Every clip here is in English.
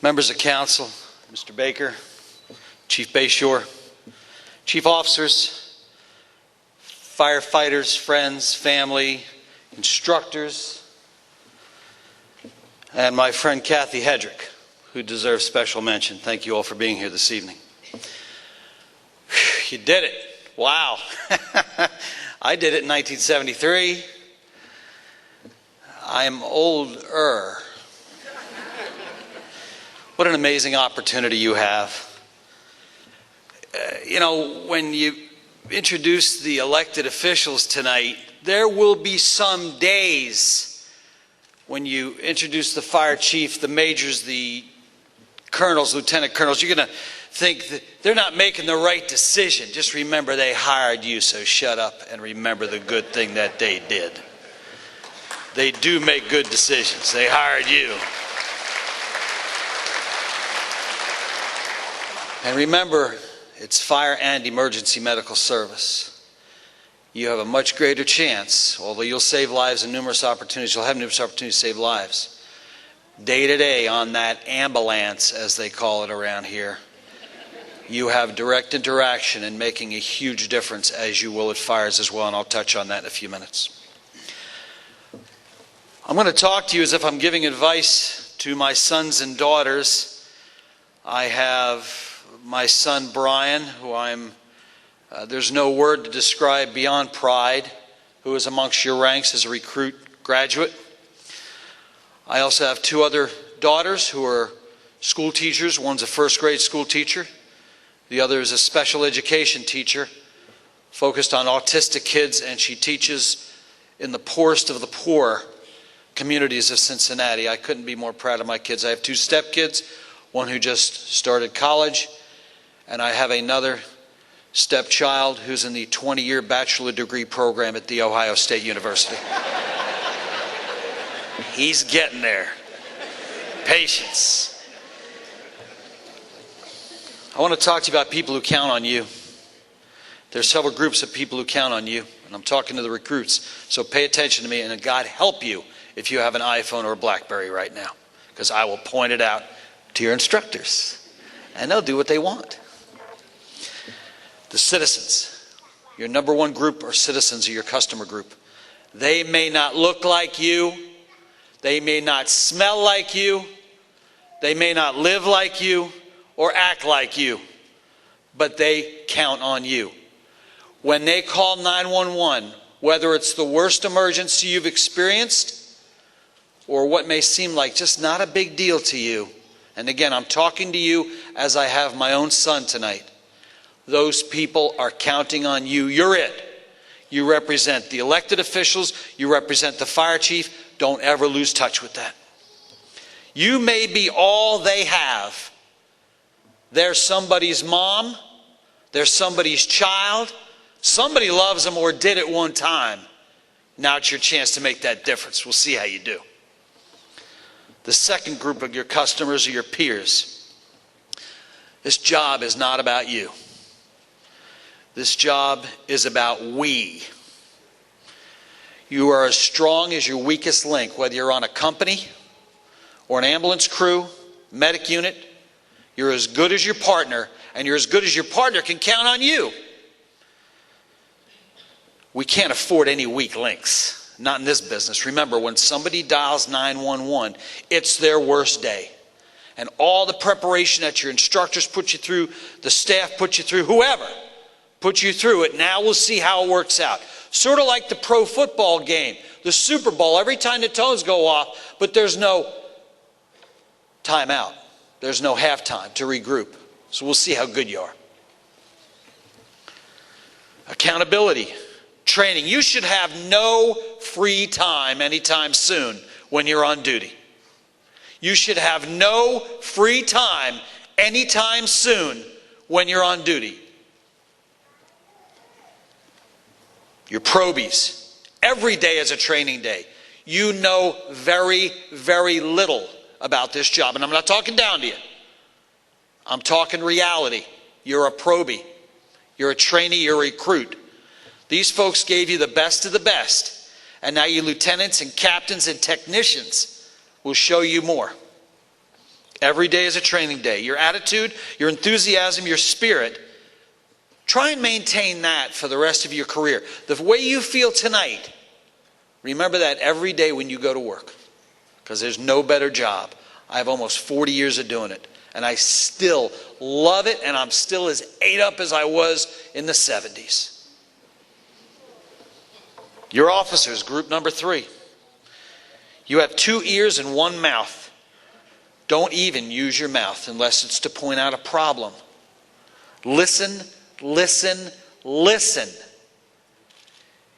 Members of council, Mr. Baker, Chief Bayshore, chief officers, firefighters, friends, family, instructors, and my friend Kathy Hedrick, who deserves special mention. Thank you all for being here this evening. You did it. Wow. I did it in 1973. I am older. What an amazing opportunity you have. When you introduce the elected officials tonight, there will be some days when you introduce the fire chief, the majors, the colonels, lieutenant colonels, you're going to think that they're not making the right decision. Just remember they hired you, so shut up and remember the good thing that they did. They do make good decisions. They hired you. And remember, it's fire and emergency medical service. You have a much greater chance, although you'll save lives and numerous opportunities, you'll have numerous opportunities to save lives. Day to day on that ambulance, as they call it around here, you have direct interaction in making a huge difference, as you will at fires as well, and I'll touch on that in a few minutes. I'm going to talk to you as if I'm giving advice to my sons and daughters. I have my son Brian, who there's no word to describe beyond pride, who is amongst your ranks as a recruit graduate. I also have two other daughters who are school teachers. One's a first grade school teacher. The other is a special education teacher focused on autistic kids, and she teaches in the poorest of the poor communities of Cincinnati. I couldn't be more proud of my kids. I have two stepkids, one who just started college, and I have another stepchild who's in the 20-year bachelor degree program at The Ohio State University. He's getting there. Patience. I want to talk to you about people who count on you. There's several groups of people who count on you, and I'm talking to the recruits. So pay attention to me, and God help you if you have an iPhone or a BlackBerry right now, because I will point it out to your instructors, and they'll do what they want. The citizens, your number one group are citizens of your customer group. They may not look like you. They may not smell like you. They may not live like you or act like you, but they count on you. When they call 911, whether it's the worst emergency you've experienced or what may seem like just not a big deal to you, and again, I'm talking to you as I have my own son tonight, those people are counting on you. You're it. You represent the elected officials. You represent the fire chief. Don't ever lose touch with that. You may be all they have. They're somebody's mom. They're somebody's child. Somebody loves them or did at one time. Now it's your chance to make that difference. We'll see how you do. The second group of your customers are your peers. This job is not about you. This job is about we. You are as strong as your weakest link, whether you're on a company or an ambulance crew, medic unit. You're as good as your partner, and you're as good as your partner can count on you. We can't afford any weak links, not in this business. Remember, when somebody dials 911, it's their worst day. And all the preparation that your instructors put you through, the staff put you through, whoever put you through it, now we'll see how it works out. Sort of like the pro football game, the Super Bowl, every time the tones go off, but there's no timeout. There's no halftime to regroup. So we'll see how good you are. Accountability, training. You should have no free time anytime soon when you're on duty. You should have no free time anytime soon when you're on duty. Your probies. Every day is a training day. You know very, very little about this job. And I'm not talking down to you. I'm talking reality. You're a probie. You're a trainee. You're a recruit. These folks gave you the best of the best. And now you lieutenants and captains and technicians will show you more. Every day is a training day. Your attitude, your enthusiasm, your spirit, try and maintain that for the rest of your career. The way you feel tonight, remember that every day when you go to work. Because there's no better job. I have almost 40 years of doing it. And I still love it, and I'm still as ate up as I was in the 70s. Your officers, group number 3. You have 2 ears and 1 mouth. Don't even use your mouth unless it's to point out a problem. Listen, listen, listen.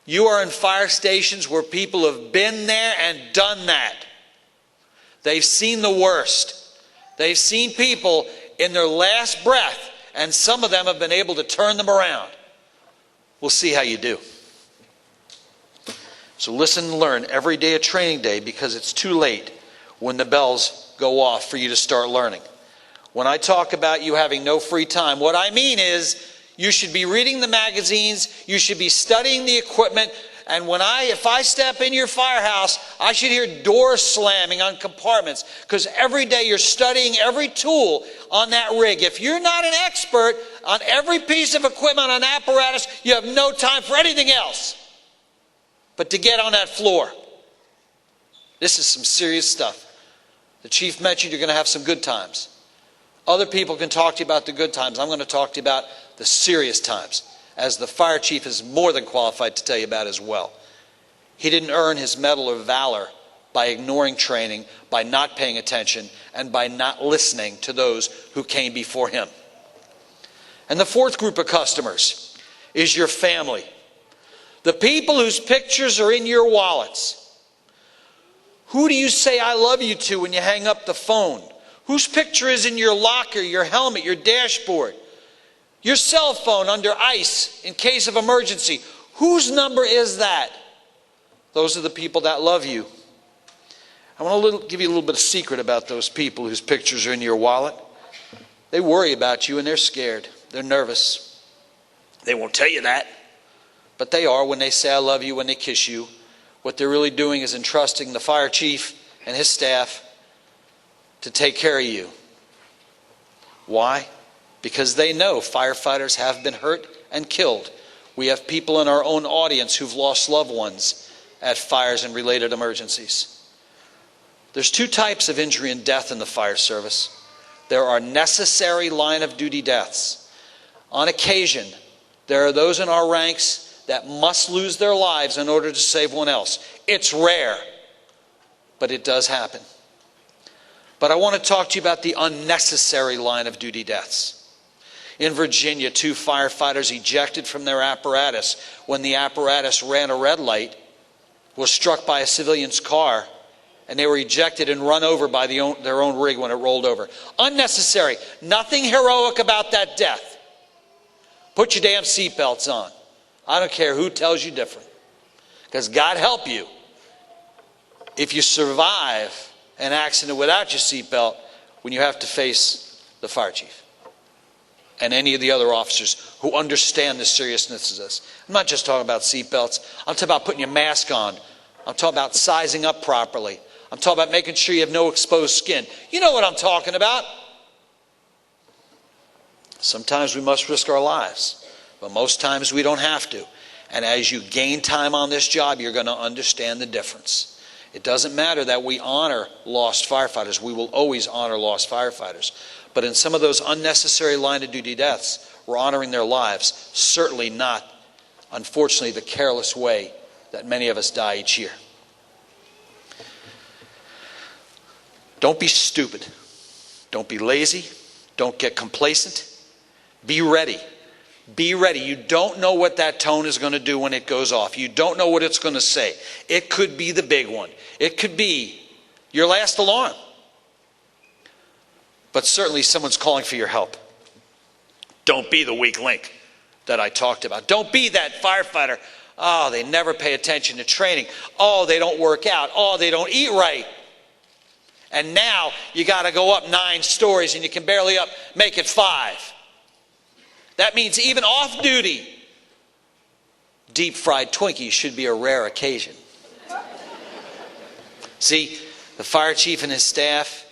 You are in fire stations where people have been there and done that. They've seen the worst. They've seen people in their last breath, and some of them have been able to turn them around. We'll see how you do. So listen and learn every day a training day, because it's too late when the bells go off for you to start learning. When I talk about you having no free time, what I mean is you should be reading the magazines, you should be studying the equipment, and if I step in your firehouse, I should hear doors slamming on compartments, because every day you're studying every tool on that rig. If you're not an expert on every piece of equipment on apparatus, you have no time for anything else but to get on that floor. This is some serious stuff. The chief mentioned you're going to have some good times. Other people can talk to you about the good times. I'm going to talk to you about the serious times, as the fire chief is more than qualified to tell you about as well. He didn't earn his Medal of Valor by ignoring training, by not paying attention, and by not listening to those who came before him. And the 4th group of customers is your family. The people whose pictures are in your wallets. Who do you say I love you to when you hang up the phone? Whose picture is in your locker, your helmet, your dashboard? Your cell phone under ice in case of emergency. Whose number is that? Those are the people that love you. I want to give you a little bit of secret about those people whose pictures are in your wallet. They worry about you and they're scared. They're nervous. They won't tell you that. But they are when they say I love you, when they kiss you. What they're really doing is entrusting the fire chief and his staff to take care of you. Why? Because they know firefighters have been hurt and killed. We have people in our own audience who've lost loved ones at fires and related emergencies. There's 2 types of injury and death in the fire service. There are necessary line of duty deaths. On occasion, there are those in our ranks that must lose their lives in order to save one else. It's rare, but it does happen. But I want to talk to you about the unnecessary line of duty deaths. In Virginia, 2 firefighters ejected from their apparatus when the apparatus ran a red light, was struck by a civilian's car, and they were ejected and run over by their own rig when it rolled over. Unnecessary. Nothing heroic about that death. Put your damn seatbelts on. I don't care who tells you different. Because God help you if you survive an accident without your seatbelt when you have to face the fire chief and any of the other officers who understand the seriousness of this. I'm not just talking about seatbelts. I'm talking about putting your mask on. I'm talking about sizing up properly. I'm talking about making sure you have no exposed skin. You know what I'm talking about. Sometimes we must risk our lives, but most times we don't have to. And as you gain time on this job, you're going to understand the difference. It doesn't matter that we honor lost firefighters. We will always honor lost firefighters. But in some of those unnecessary line of duty deaths, we're honoring their lives. Certainly not, unfortunately, the careless way that many of us die each year. Don't be stupid. Don't be lazy. Don't get complacent. Be ready. Be ready. You don't know what that tone is going to do when it goes off. You don't know what it's going to say. It could be the big one. It could be your last alarm. But certainly someone's calling for your help. Don't be the weak link that I talked about. Don't be that firefighter. Oh, they never pay attention to training. Oh, they don't work out. Oh, they don't eat right. And now you got to go up 9 stories and you can barely make it 5. That means even off duty, deep fried Twinkies should be a rare occasion. See, the fire chief and his staff,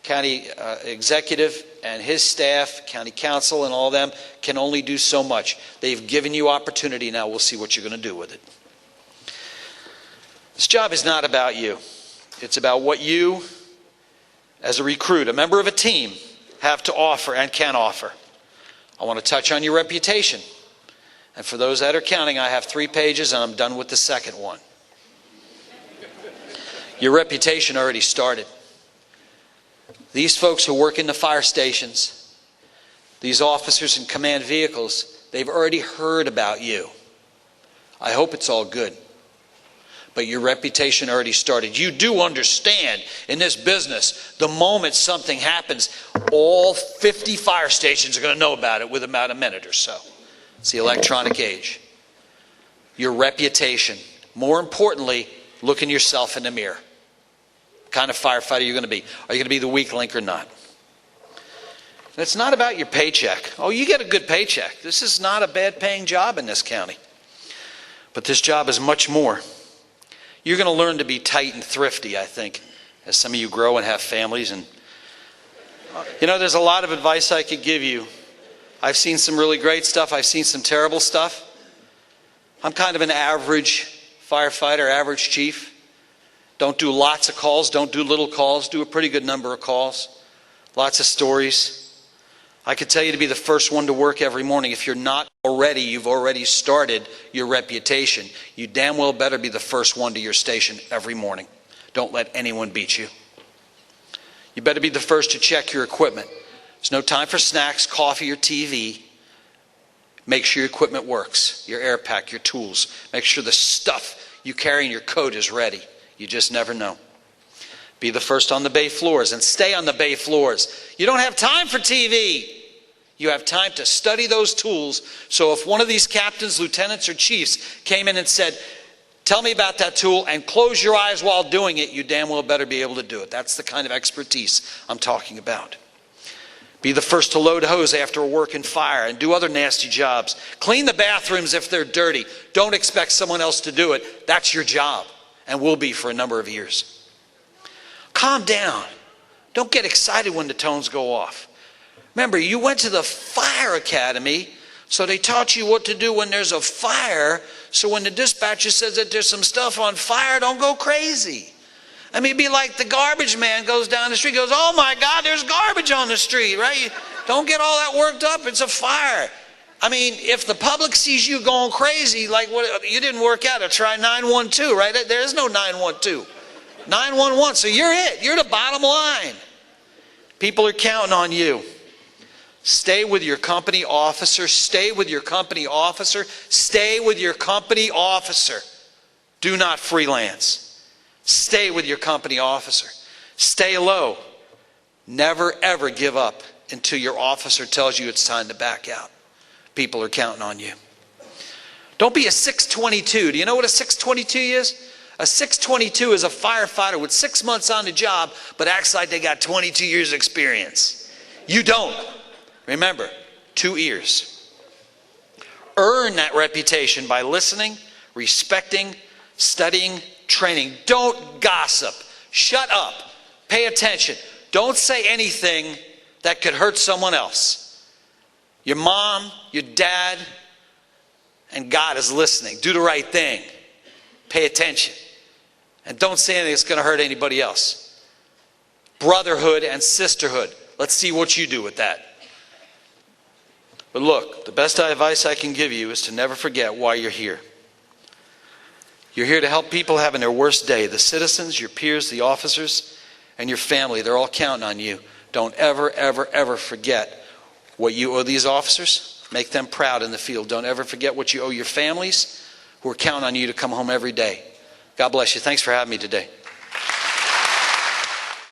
county executive and his staff, county council and all of them can only do so much. They've given you opportunity. Now we'll see what you're going to do with it. This job is not about you. It's about what you, as a recruit, a member of a team, have to offer and can offer. I want to touch on your reputation. And for those that are counting, I have 3 pages and I'm done with the second one. Your reputation already started. These folks who work in the fire stations, these officers in command vehicles, they've already heard about you. I hope it's all good. But your reputation already started. You do understand in this business, the moment something happens, all 50 fire stations are going to know about it within about a minute or so. It's the electronic age. Your reputation. More importantly, looking yourself in the mirror. What kind of firefighter are you going to be? Are you going to be the weak link or not? And it's not about your paycheck. Oh, you get a good paycheck. This is not a bad paying job in this county. But this job is much more. You're going to learn to be tight and thrifty, I think, as some of you grow and have families. And there's a lot of advice I could give you. I've seen some really great stuff. I've seen some terrible stuff. I'm kind of an average firefighter, average chief. Don't do lots of calls. Don't do little calls. Do a pretty good number of calls. Lots of stories. I could tell you to be the first one to work every morning. If you're not already, you've already started your reputation. You damn well better be the first one to your station every morning. Don't let anyone beat you. You better be the first to check your equipment. There's no time for snacks, coffee, or TV. Make sure your equipment works, your air pack, your tools. Make sure the stuff you carry in your coat is ready. You just never know. Be the first on the bay floors and stay on the bay floors. You don't have time for TV. You have time to study those tools. So if one of these captains, lieutenants, or chiefs came in and said, tell me about that tool, and close your eyes while doing it, you damn well better be able to do it. That's the kind of expertise I'm talking about. Be the first to load hose after a work in fire and do other nasty jobs. Clean the bathrooms if they're dirty. Don't expect someone else to do it. That's your job and will be for a number of years. Calm down. Don't get excited when the tones go off. Remember, you went to the fire academy, so they taught you what to do when there's a fire. So when the dispatcher says that there's some stuff on fire, don't go crazy. I mean, it'd be like the garbage man goes down the street, goes, oh my God, there's garbage on the street, right? Don't get all that worked up. It's a fire. I mean, if the public sees you going crazy, like what you didn't work out, try 912, right? There is no 912. 911, so you're it. You're the bottom line. People are counting on you. Stay with your company officer. Stay with your company officer. Stay with your company officer. Do not freelance. Stay with your company officer. Stay low. Never, ever give up until your officer tells you it's time to back out. People are counting on you. Don't be a 622. Do you know what a 622 is? A 622 is a firefighter with 6 months on the job, but acts like they got 22 years experience. You don't. Remember, 2 ears. Earn that reputation by listening, respecting, studying, training. Don't gossip. Shut up. Pay attention. Don't say anything that could hurt someone else. Your mom, your dad, and God is listening. Do the right thing. Pay attention. And don't say anything that's going to hurt anybody else. Brotherhood and sisterhood. Let's see what you do with that. But look, the best advice I can give you is to never forget why you're here. You're here to help people having their worst day. The citizens, your peers, the officers, and your family, they're all counting on you. Don't ever, ever, ever forget what you owe these officers. Make them proud in the field. Don't ever forget what you owe your families who are counting on you to come home every day. God bless you. Thanks for having me today.